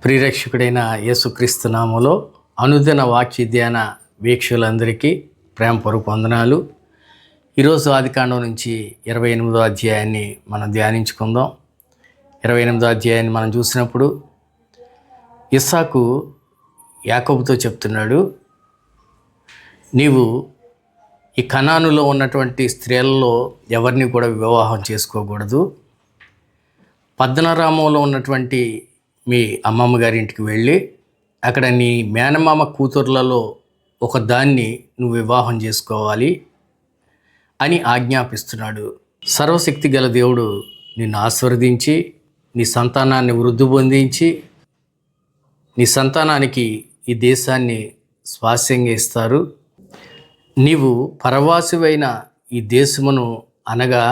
ప్రియరక్షకుడైన యేసుక్రీస్తు నామములో అనుదిన వాక్య ధ్యాన వీక్షకులందరికీ ప్రేమపూర్వక వందనాలు. ఈరోజు ఆదికాండం నుంచి 28వ అధ్యాయాన్ని మనం ధ్యానించుకుందాం. 28వ అధ్యాయాన్ని మనం చూసినప్పుడు ఇస్సాకు యాకోబుతో చెప్తున్నాడు, నీవు ఈ కనానులో ఉన్నటువంటి స్త్రీలలో ఎవరిని కూడా వివాహం చేసుకోకూడదు. పద్దనరామంలో ఉన్నటువంటి మీ అమ్మమ్మ గారి ఇంటికి వెళ్ళి అక్కడ నీ మేనమామ కూతుర్లలో ఒక దాన్ని నువ్వు వివాహం చేసుకోవాలి అని ఆజ్ఞాపిస్తున్నాడు. సర్వశక్తి గల దేవుడు నిన్ను ఆశీర్వదించి నీ సంతానాన్ని వృద్ధి పొందించి నీ సంతానానికి ఈ దేశాన్ని స్వాస్యంగా ఇస్తారు. నీవు పరవాసివైన ఈ దేశమును అనగా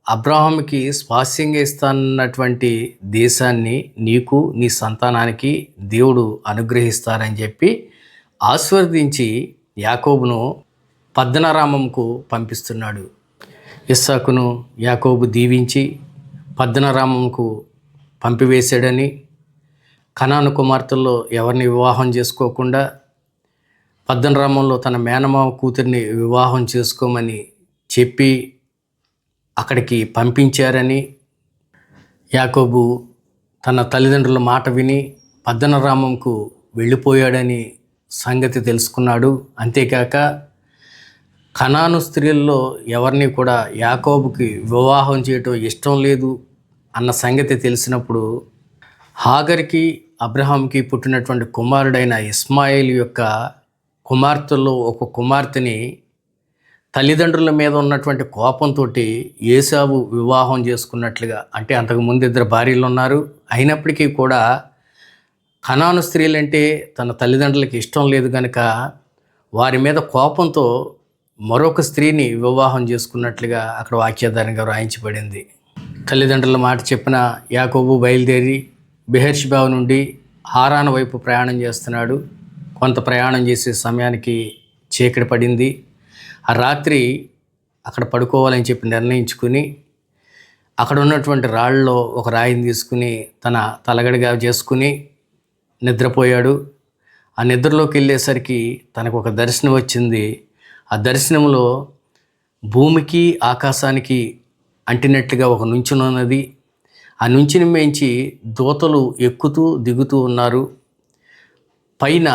అబ్రాహాముకి స్వాస్యంగా ఇస్తానన్నటువంటి దేశాన్ని నీకు నీ సంతానానికి దేవుడు అనుగ్రహిస్తారని చెప్పి ఆశీర్వదించి యాకోబును పద్దనరామంకు పంపిస్తున్నాడు. ఇస్సాకును యాకోబు దీవించి పద్దనరామంకు పంపివేశాడని, కనాను కుమార్తెల్లో ఎవరిని వివాహం చేసుకోకుండా పద్దనరామంలో తన మేనమామ కూతురిని వివాహం చేసుకోమని చెప్పి అక్కడికి పంపించారని, యాకోబు తన తల్లిదండ్రుల మాట విని పద్దనరామంకు వెళ్ళిపోయాడని సంగతి తెలుసుకున్నాడు. అంతేకాక కనాను స్త్రీల్లో ఎవరిని కూడా యాకోబుకి వివాహం చేయటం ఇష్టం లేదు అన్న సంగతి తెలిసినప్పుడు హాగర్కి అబ్రహాంకి పుట్టినటువంటి కుమారుడైన ఇస్మాయిల్ యొక్క కుమార్తెల్లో ఒక కుమార్తెని తల్లిదండ్రుల మీద ఉన్నటువంటి కోపంతో ఏసావు వివాహం చేసుకున్నట్లుగా, అంటే అంతకుముందు 2 భార్యలు ఉన్నారు, అయినప్పటికీ కూడా కనాను స్త్రీలంటే తన తల్లిదండ్రులకి ఇష్టం లేదు కనుక వారి మీద కోపంతో మరొక స్త్రీని వివాహం చేసుకున్నట్లుగా అక్కడ వాక్యాధారంగా వ్రాయించబడింది. తల్లిదండ్రుల మాట చెప్పిన యాకోబు బయలుదేరి బెహెర్షెబా నుండి హారాను వైపు ప్రయాణం చేస్తున్నాడు. కొంత ప్రయాణం చేసే సమయానికి చీకటి పడింది. ఆ రాత్రి అక్కడ పడుకోవాలని చెప్పి నిర్ణయించుకుని అక్కడ ఉన్నటువంటి రాళ్ళలో ఒక రాయిని తీసుకుని తన తలగడిగా చేసుకుని నిద్రపోయాడు. ఆ నిద్రలోకి వెళ్ళేసరికి తనకు ఒక దర్శనం వచ్చింది. ఆ దర్శనంలో భూమికి ఆకాశానికి అంటినట్లుగా ఒక నుంచునున్నది. ఆ నుంచిని మేంచి దూతలు ఎక్కుతూ దిగుతూ ఉన్నారు. పైన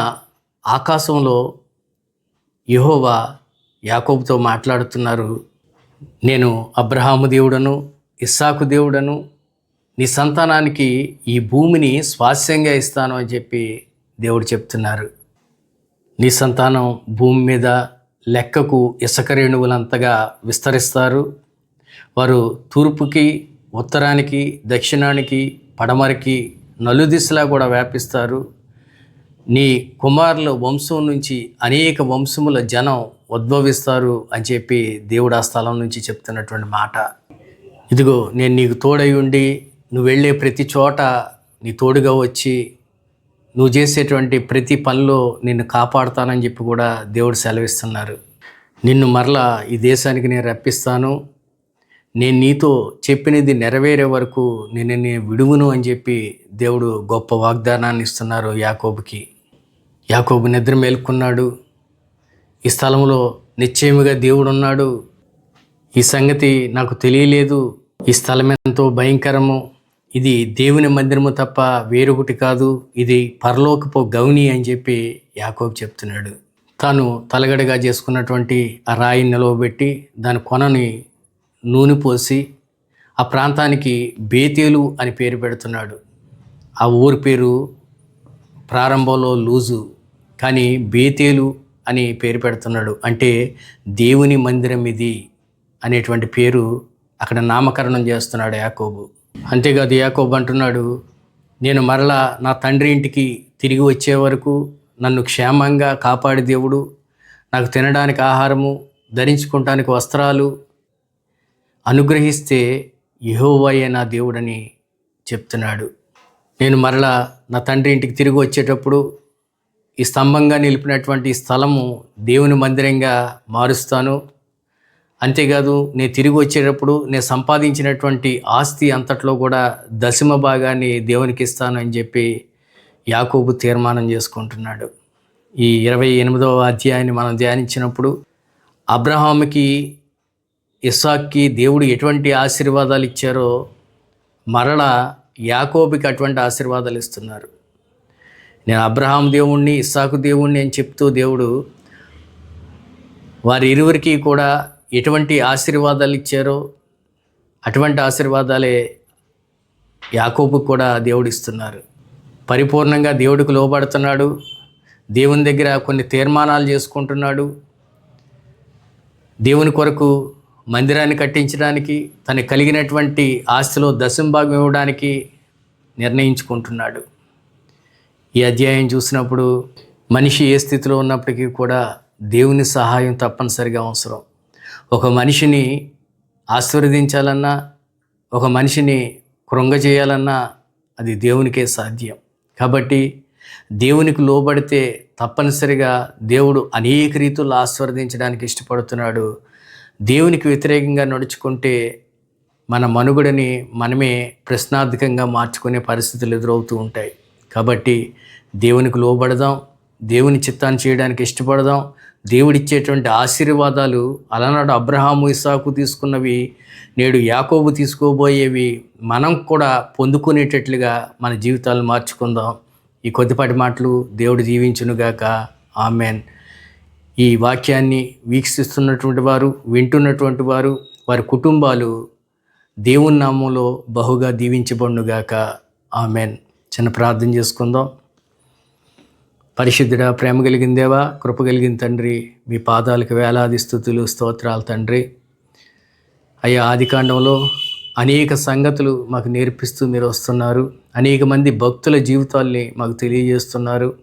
ఆకాశంలో యెహోవా యాకోబుతో మాట్లాడుతున్నారు, నేను అబ్రహాము దేవుడను, ఇస్సాకు దేవుడను, నీ సంతానానికి ఈ భూమిని స్వాస్యంగా ఇస్తాను అని చెప్పి దేవుడు చెప్తున్నారు. నీ సంతానం భూమి మీద లెక్కకు ఇసుక రేణువులంతగా విస్తరిస్తారు. వారు తూర్పుకి, ఉత్తరానికి, దక్షిణానికి, పడమరకి, నలుదిశలా కూడా వ్యాపిస్తారు. నీ కుమారుల వంశం నుంచి అనేక వంశముల జనం ఉద్భవిస్తారు అని చెప్పి దేవుడు ఆ స్థలం నుంచి చెప్తున్నటువంటి మాట. ఇదిగో నేను నీకు తోడై ఉండి నువ్వు వెళ్ళే ప్రతి చోట నీ తోడుగా వచ్చి నువ్వు చేసేటువంటి ప్రతి పనిలో నిన్ను కాపాడుతానని చెప్పి కూడా దేవుడు సెలవిస్తున్నారు. నిన్ను మరలా ఈ దేశానికి నేను రప్పిస్తాను, నేను నీతో చెప్పినది నెరవేరే వరకు నేను విడువును అని చెప్పి దేవుడు గొప్ప వాగ్దానాన్ని ఇస్తున్నారు యాకోబుకి. యాకోబు నిద్ర మేల్కొన్నాడు. ఈ స్థలంలో నిశ్చయముగా దేవుడు ఉన్నాడు, ఈ సంగతి నాకు తెలియలేదు, ఈ స్థలం ఎంతో భయంకరము, ఇది దేవుని మందిరము తప్ప వేరొకటి కాదు, ఇది పరలోకపు గౌని అని చెప్పి యాకోబు చెప్తున్నాడు. తాను తలగడగా చేసుకున్నటువంటి ఆ రాయిని నిలవబెట్టి దాని కొనని నూనె పోసి ఆ ప్రాంతానికి బేతేలు అని పేరు పెడుతున్నాడు. ఆ ఊరి పేరు ప్రారంభంలో లూజు, కానీ బేతేలు అని పేరు పెడుతున్నాడు. అంటే దేవుని మందిరం ఇది అనేటువంటి పేరు అక్కడ నామకరణం చేస్తున్నాడు యాకోబు. అంతేకాదు యాకోబు అంటున్నాడు, నేను మరలా నా తండ్రి ఇంటికి తిరిగి వచ్చే వరకు నన్ను క్షేమంగా కాపాడి దేవుడు నాకు తినడానికి ఆహారము, ధరించుకోవటానికి వస్త్రాలు అనుగ్రహిస్తే యెహోవాయే నా దేవుడని చెప్తున్నాడు. నేను మరలా నా తండ్రి ఇంటికి తిరిగి వచ్చేటప్పుడు ఈ స్తంభంగా నిలిపినటువంటి స్థలము దేవుని మందిరంగా మారుస్తాను. అంతేకాదు నేను తిరిగి వచ్చేటప్పుడు నేను సంపాదించినటువంటి ఆస్తి అంతట్లో కూడా 10వ భాగాన్ని దేవునికి ఇస్తాను అని చెప్పి యాకోబు తీర్మానం చేసుకుంటున్నాడు. ఈ 28వ అధ్యాయాన్ని మనం ధ్యానించినప్పుడు అబ్రహాముకి, ఇస్సాక్కి దేవుడు ఎటువంటి ఆశీర్వాదాలు ఇచ్చారో మరలా యాకోబుకి అటువంటి ఆశీర్వాదాలు ఇస్తున్నారు. నేను అబ్రహాం దేవుణ్ణి, ఇస్సాకు దేవుణ్ణి అని చెప్తూ దేవుడు వారి ఇరువురికి కూడా ఎటువంటి ఆశీర్వాదాలు ఇచ్చారో అటువంటి ఆశీర్వాదాలే యాకోబుకు కూడా దేవుడు ఇస్తున్నారు. పరిపూర్ణంగా దేవుడికి లోబడుతున్నాడు. దేవుని దగ్గర కొన్ని తీర్మానాలు చేసుకుంటున్నాడు. దేవుని కొరకు మందిరాన్ని కట్టించడానికి, తనకు కలిగినటువంటి ఆస్తిలో దశంభాగం ఇవ్వడానికి నిర్ణయించుకుంటున్నాడు. ఈ అధ్యాయం చూసినప్పుడు మనిషి ఏ స్థితిలో ఉన్నప్పటికీ కూడా దేవుని సహాయం తప్పనిసరిగా అవసరం. ఒక మనిషిని ఆశీర్వదించాలన్నా, ఒక మనిషిని కృంగజేయాలన్నా అది దేవునికే సాధ్యం. కాబట్టి దేవునికి లోబడితే తప్పనిసరిగా దేవుడు అనేక రీతుల్లో ఆశీర్వదించడానికి ఇష్టపడుతున్నాడు. దేవునికి వ్యతిరేకంగా నడుచుకుంటే మన మనుగడని మనమే ప్రశ్నార్థకంగా మార్చుకునే పరిస్థితులు ఎదురవుతూ ఉంటాయి. కాబట్టి దేవునికి లోబడదాం, దేవుని చిత్తాన్ని చేయడానికి ఇష్టపడదాం. దేవుడిచ్చేటువంటి ఆశీర్వాదాలు అలనాడు అబ్రహాము, ఇస్సాకు తీసుకున్నవి నేడు యాకోబు తీసుకోబోయేవి మనం కూడా పొందుకునేటట్లుగా మన జీవితాలను మార్చుకుందాం. ఈ కొద్దిపాటి మాటలు దేవుడు దీవించునుగాక. ఆమెన్. ఈ వాక్యాన్ని వీక్షిస్తున్నటువంటి వారు, వింటున్నటువంటి వారు, వారి కుటుంబాలు దేవుని నామంలో బహుగా దీవించబడునుగాక. ఆమెన్. చిన్న ప్రార్థన చేసుకుందాం. పరిశుద్ధుడా, ప్రేమ కలిగిన దేవా, కృప కలిగిన తండ్రి, మీ పాదాలకు వేలాది స్తుతులు, స్తోత్రాలు తండ్రి. అయ్యా, ఆదికాండంలో అనేక సంగతులు మాకు నేర్పిస్తూ మీరు వస్తున్నారు. అనేక మంది భక్తుల జీవితాల్ని మాకు తెలియజేస్తున్నారు.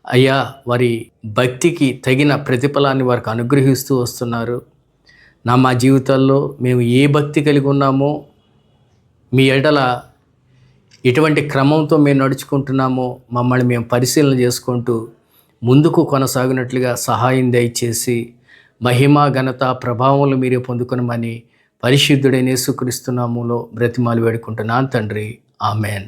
అయ్యా, వారి భక్తికి తగిన ప్రతిఫలాన్ని వారికి అనుగ్రహిస్తూ వస్తున్నారు. మా జీవితాల్లో మేము ఏ భక్తి కలిగి ఉన్నామో, మీ ఎడల ఎటువంటి క్రమంతో మేము నడుచుకుంటున్నామో మమ్మల్ని మేము పరిశీలన చేసుకుంటూ ముందుకు కొనసాగినట్లుగా సహాయం దయచేసి మహిమ, ఘనత, ప్రభావములు మీరే పొందుకొనమని పరిశుద్ధుడైన యేసుక్రీస్తు నామములో బ్రతిమాలు వేడుకుంటున్నాను తండ్రి. ఆమెన్.